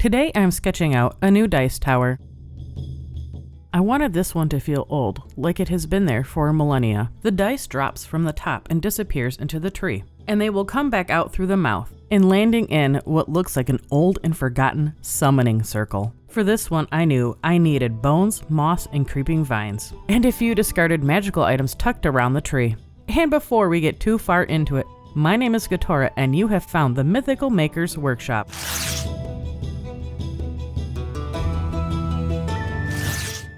Today I'm sketching out a new dice tower. I wanted this one to feel old, like it has been there for millennia. The dice drops from the top and disappears into the tree, and they will come back out through the mouth and landing in what looks like an old and forgotten summoning circle. For this one, I knew I needed bones, moss, and creeping vines, and a few discarded magical items tucked around the tree. And before we get too far into it, my name is Gatora, and you have found the Mythical Maker's Workshop.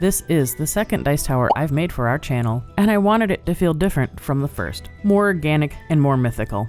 This is the second dice tower I've made for our channel, and I wanted it to feel different from the first, more organic and more mythical.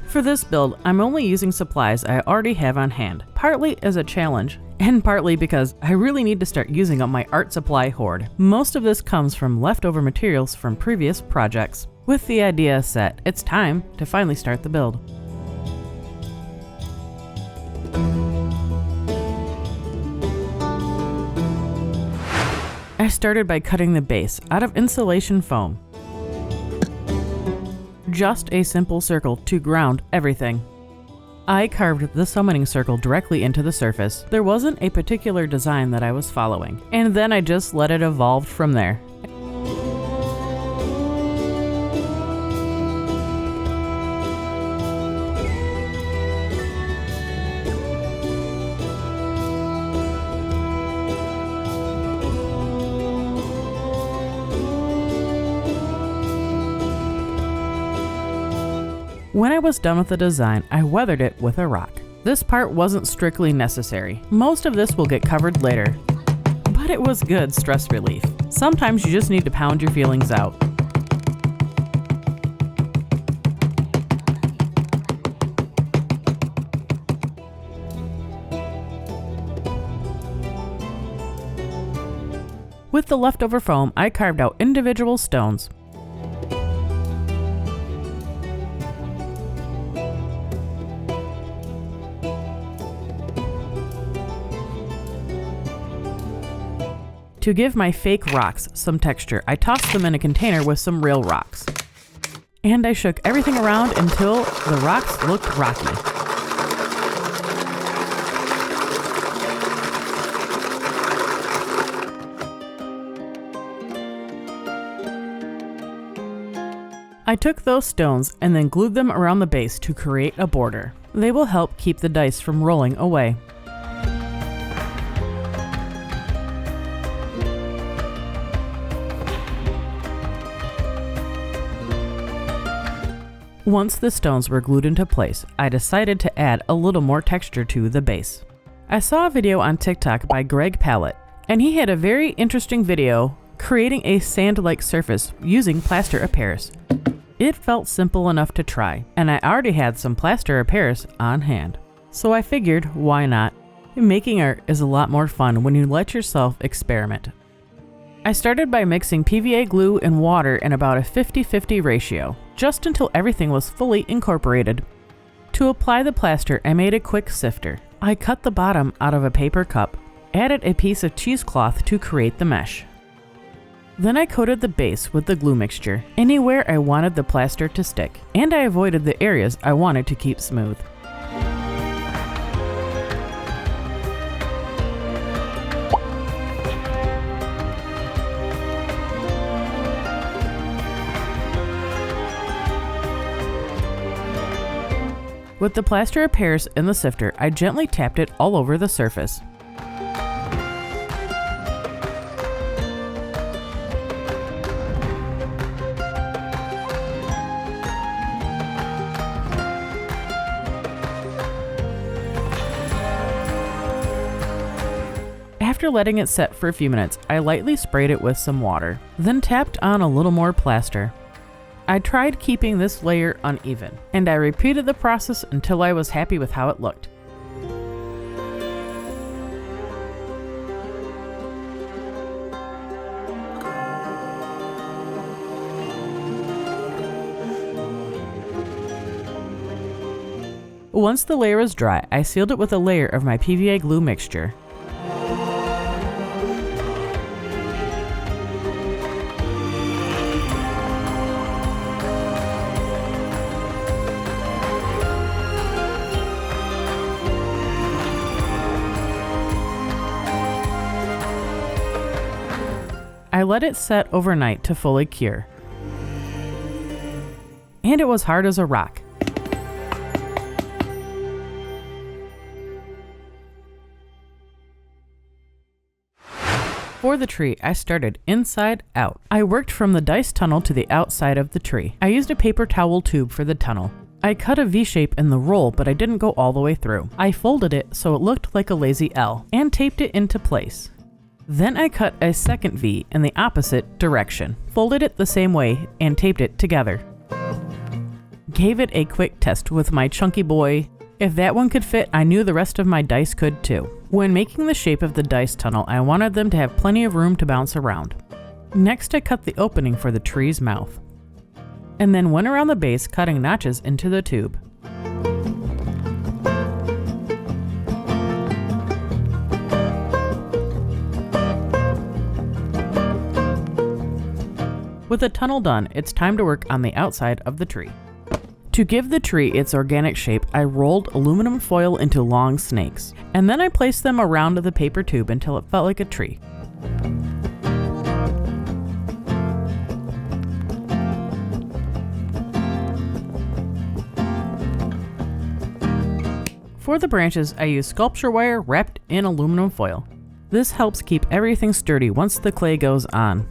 For this build, I'm only using supplies I already have on hand, partly as a challenge, and partly because I really need to start using up my art supply hoard. Most of this comes from leftover materials from previous projects. With the idea set, it's time to finally start the build. I started by cutting the base out of insulation foam. Just a simple circle to ground everything. I carved the summoning circle directly into the surface. There wasn't a particular design that I was following, and then I just let it evolve from there. When I was done with the design, I weathered it with a rock. This part wasn't strictly necessary. Most of this will get covered later, but it was good stress relief. Sometimes you just need to pound your feelings out. With the leftover foam, I carved out individual stones. To give my fake rocks some texture, I tossed them in a container with some real rocks. And I shook everything around until the rocks looked rocky. I took those stones and then glued them around the base to create a border. They will help keep the dice from rolling away. Once the stones were glued into place, I decided to add a little more texture to the base. I saw a video on TikTok by Greg Pallet, and he had a very interesting video creating a sand-like surface using Plaster of Paris. It felt simple enough to try, and I already had some Plaster of Paris on hand. So I figured, why not? Making art is a lot more fun when you let yourself experiment. I started by mixing PVA glue and water in about a 50-50 ratio, just until everything was fully incorporated. To apply the plaster, I made a quick sifter. I cut the bottom out of a paper cup, added a piece of cheesecloth to create the mesh. Then I coated the base with the glue mixture, anywhere I wanted the plaster to stick, and I avoided the areas I wanted to keep smooth. With the Plaster of Paris in the sifter, I gently tapped it all over the surface. After letting it set for a few minutes, I lightly sprayed it with some water, then tapped on a little more plaster. I tried keeping this layer uneven, and I repeated the process until I was happy with how it looked. Once the layer was dry, I sealed it with a layer of my PVA glue mixture. I let it set overnight to fully cure. And it was hard as a rock. For the tree, I started inside out. I worked from the dice tunnel to the outside of the tree. I used a paper towel tube for the tunnel. I cut a V shape in the roll, but I didn't go all the way through. I folded it so it looked like a lazy L and taped it into place. Then I cut a second V in the opposite direction, folded it the same way, and taped it together. Gave it a quick test with my chunky boy. If that one could fit, I knew the rest of my dice could too. When making the shape of the dice tunnel, I wanted them to have plenty of room to bounce around. Next, I cut the opening for the tree's mouth, and then went around the base, cutting notches into the tube. With the tunnel done, it's time to work on the outside of the tree. To give the tree its organic shape, I rolled aluminum foil into long snakes, and then I placed them around the paper tube until it felt like a tree. For the branches, I used sculpture wire wrapped in aluminum foil. This helps keep everything sturdy once the clay goes on.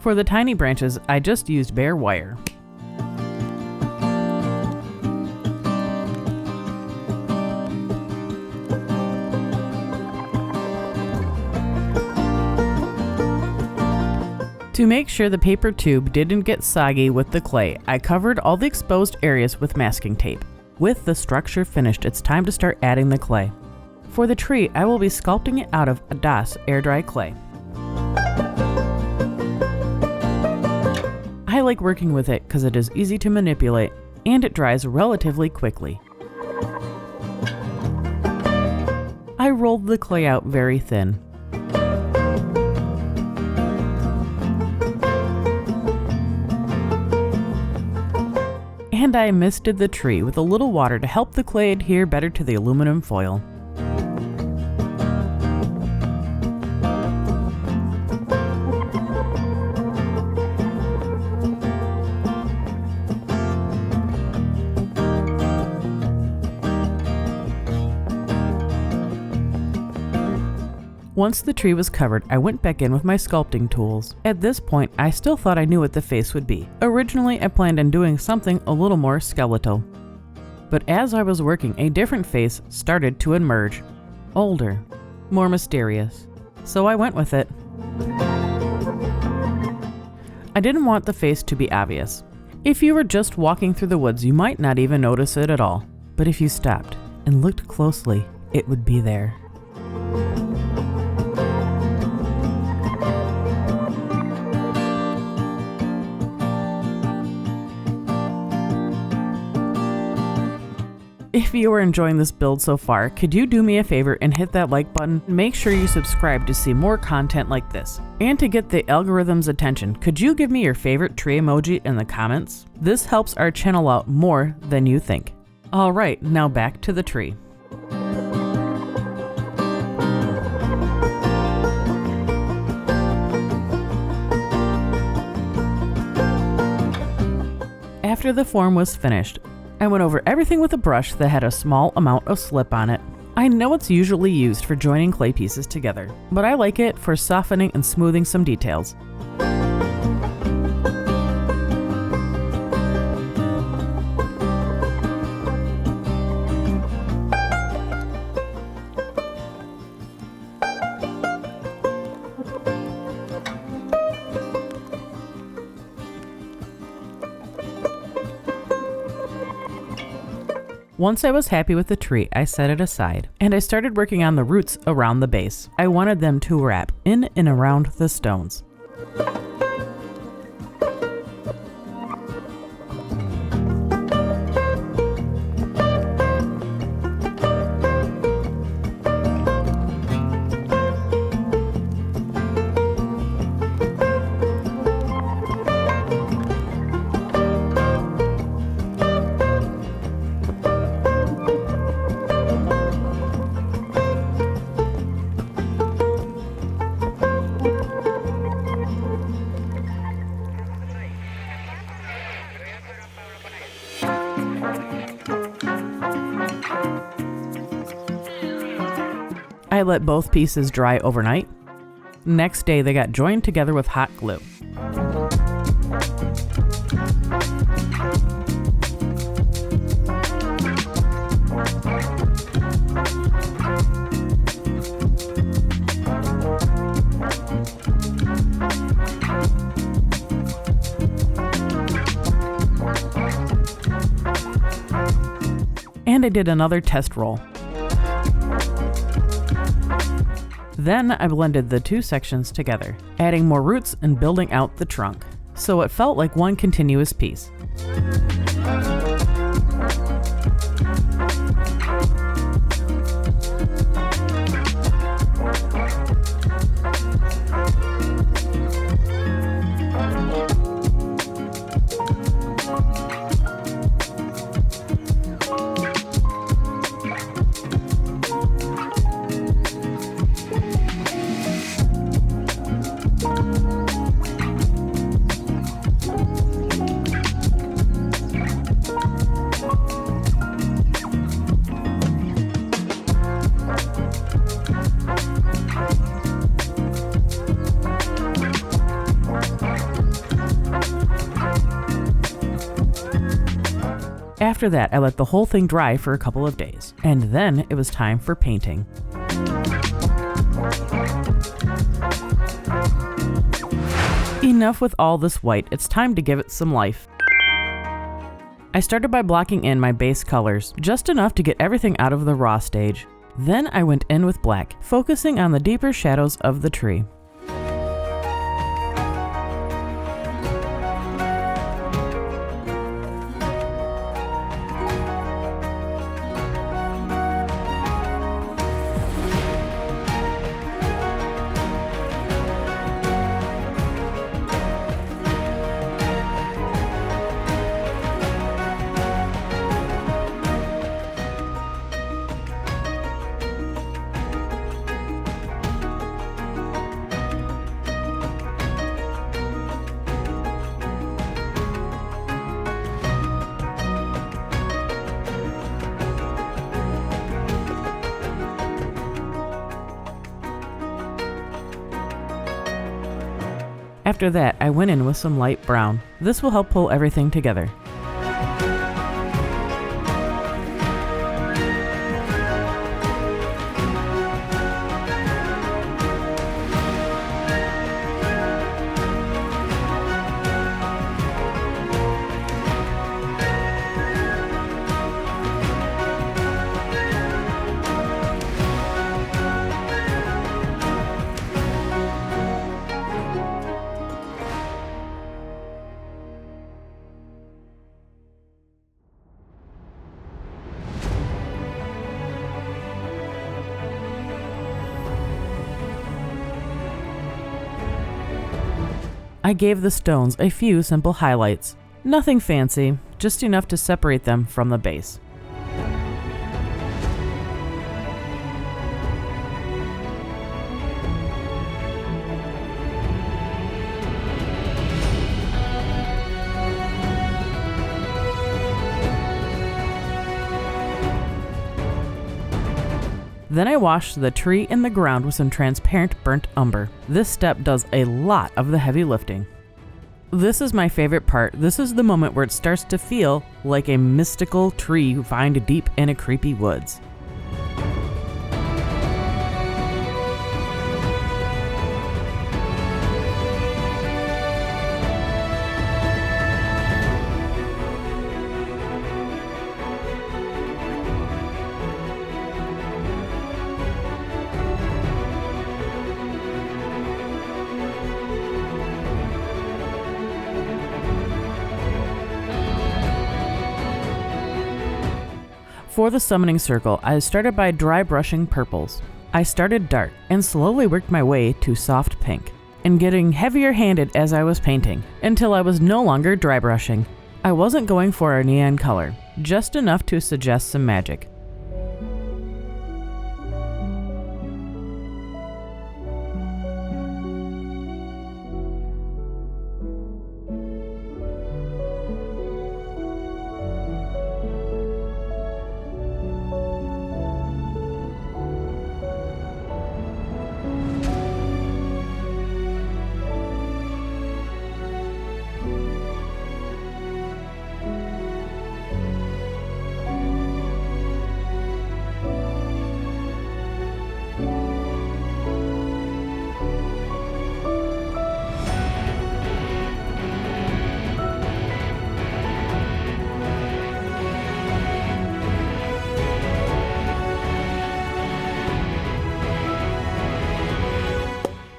For the tiny branches, I just used bare wire. To make sure the paper tube didn't get soggy with the clay, I covered all the exposed areas with masking tape. With the structure finished, it's time to start adding the clay. For the tree, I will be sculpting it out of a DOS air dry clay. I like working with it because it is easy to manipulate and it dries relatively quickly. I rolled the clay out very thin. And I misted the tree with a little water to help the clay adhere better to the aluminum foil. Once the tree was covered, I went back in with my sculpting tools. At this point, I still thought I knew what the face would be. Originally, I planned on doing something a little more skeletal. But as I was working, a different face started to emerge. Older, more mysterious. So I went with it. I didn't want the face to be obvious. If you were just walking through the woods, you might not even notice it at all. But if you stopped and looked closely, it would be there. If you are enjoying this build so far, could you do me a favor and hit that like button? Make sure you subscribe to see more content like this. And to get the algorithm's attention, could you give me your favorite tree emoji in the comments? This helps our channel out more than you think. Alright, now back to the tree. After the form was finished, I went over everything with a brush that had a small amount of slip on it. I know it's usually used for joining clay pieces together, but I like it for softening and smoothing some details. Once I was happy with the tree, I set it aside, and I started working on the roots around the base. I wanted them to wrap in and around the stones. I let both pieces dry overnight. Next day, they got joined together with hot glue. And I did another test roll. Then I blended the two sections together, adding more roots and building out the trunk, so it felt like one continuous piece. After that, I let the whole thing dry for a couple of days, and then it was time for painting. Enough with all this white, it's time to give it some life. I started by blocking in my base colors, just enough to get everything out of the raw stage. Then I went in with black, focusing on the deeper shadows of the tree. After that, I went in with some light brown. This will help pull everything together. I gave the stones a few simple highlights. Nothing fancy, just enough to separate them from the base. Then I washed the tree and the ground with some transparent burnt umber. This step does a lot of the heavy lifting. This is my favorite part. This is the moment where it starts to feel like a mystical tree you find deep in a creepy woods. For the summoning circle, I started by dry brushing purples. I started dark and slowly worked my way to soft pink, and getting heavier handed as I was painting, until I was no longer dry brushing. I wasn't going for a neon color, just enough to suggest some magic.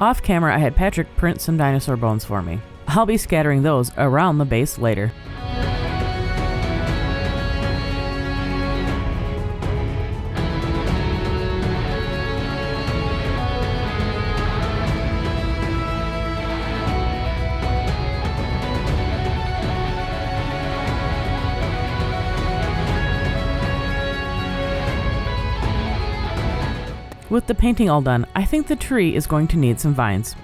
Off camera, I had Patrick print some dinosaur bones for me. I'll be scattering those around the base later. With the painting all done, I think the tree is going to need some vines.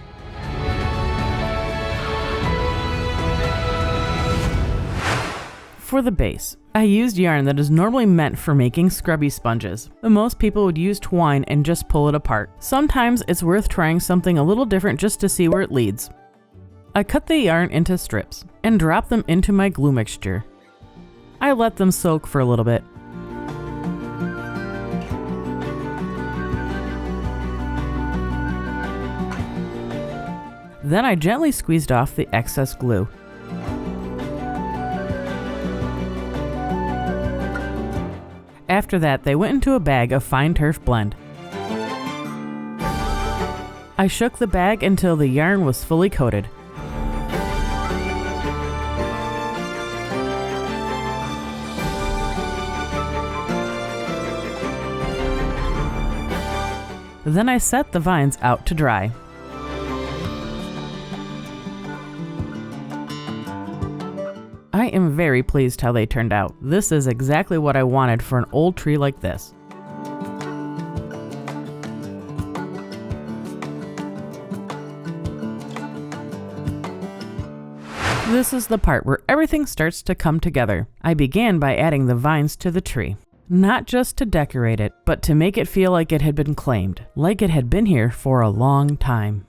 For the base, I used yarn that is normally meant for making scrubby sponges. Most people would use twine and just pull it apart. Sometimes it's worth trying something a little different just to see where it leads. I cut the yarn into strips and dropped them into my glue mixture. I let them soak for a little bit. Then I gently squeezed off the excess glue. After that, they went into a bag of fine turf blend. I shook the bag until the yarn was fully coated. Then I set the vines out to dry. I am very pleased how they turned out. This is exactly what I wanted for an old tree like this. This is the part where everything starts to come together. I began by adding the vines to the tree. Not just to decorate it, but to make it feel like it had been claimed, like it had been here for a long time.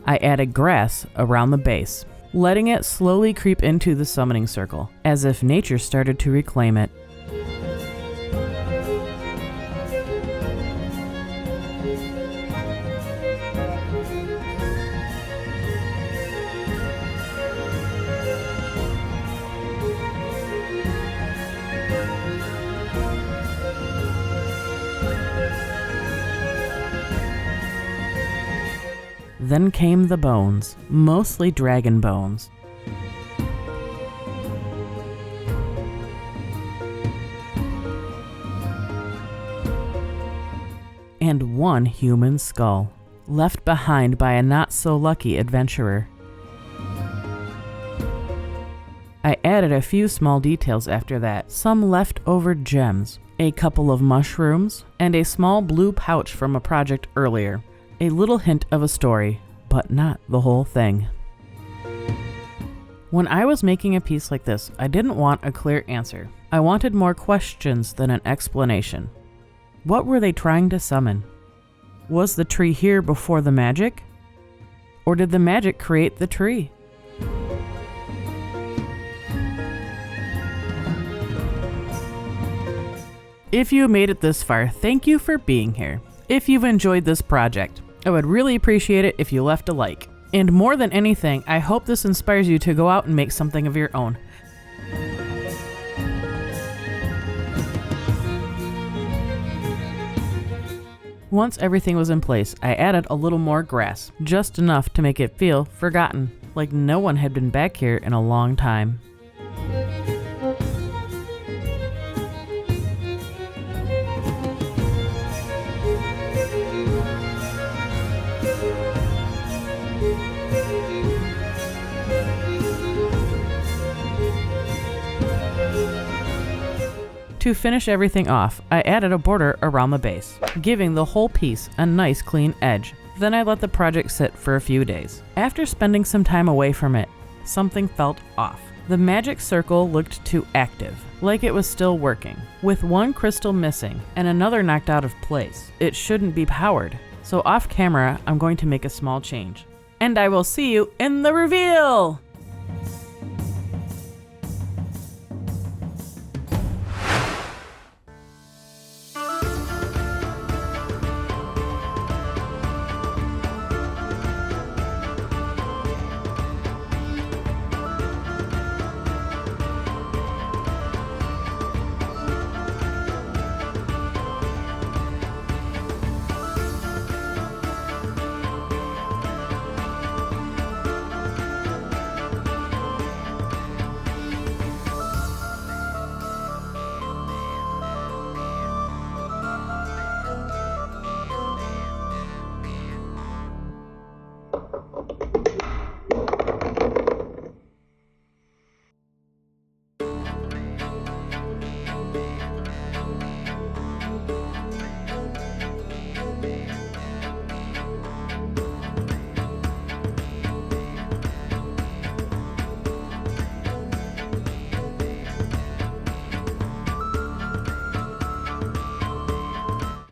I added grass around the base, letting it slowly creep into the summoning circle, as if nature started to reclaim it. Then came the bones, mostly dragon bones. And one human skull, left behind by a not-so-lucky adventurer. I added a few small details after that, some leftover gems, a couple of mushrooms, and a small blue pouch from a project earlier. A little hint of a story, but not the whole thing. When I was making a piece like this, I didn't want a clear answer. I wanted more questions than an explanation. What were they trying to summon? Was the tree here before the magic? Or did the magic create the tree? If you made it this far, thank you for being here. If you've enjoyed this project, I would really appreciate it if you left a like. And more than anything, I hope this inspires you to go out and make something of your own. Once everything was in place, I added a little more grass, just enough to make it feel forgotten, like no one had been back here in a long time. To finish everything off, I added a border around the base, giving the whole piece a nice clean edge. Then I let the project sit for a few days. After spending some time away from it, something felt off. The magic circle looked too active, like it was still working. With one crystal missing and another knocked out of place, it shouldn't be powered. So off camera, I'm going to make a small change. And I will see you in the reveal!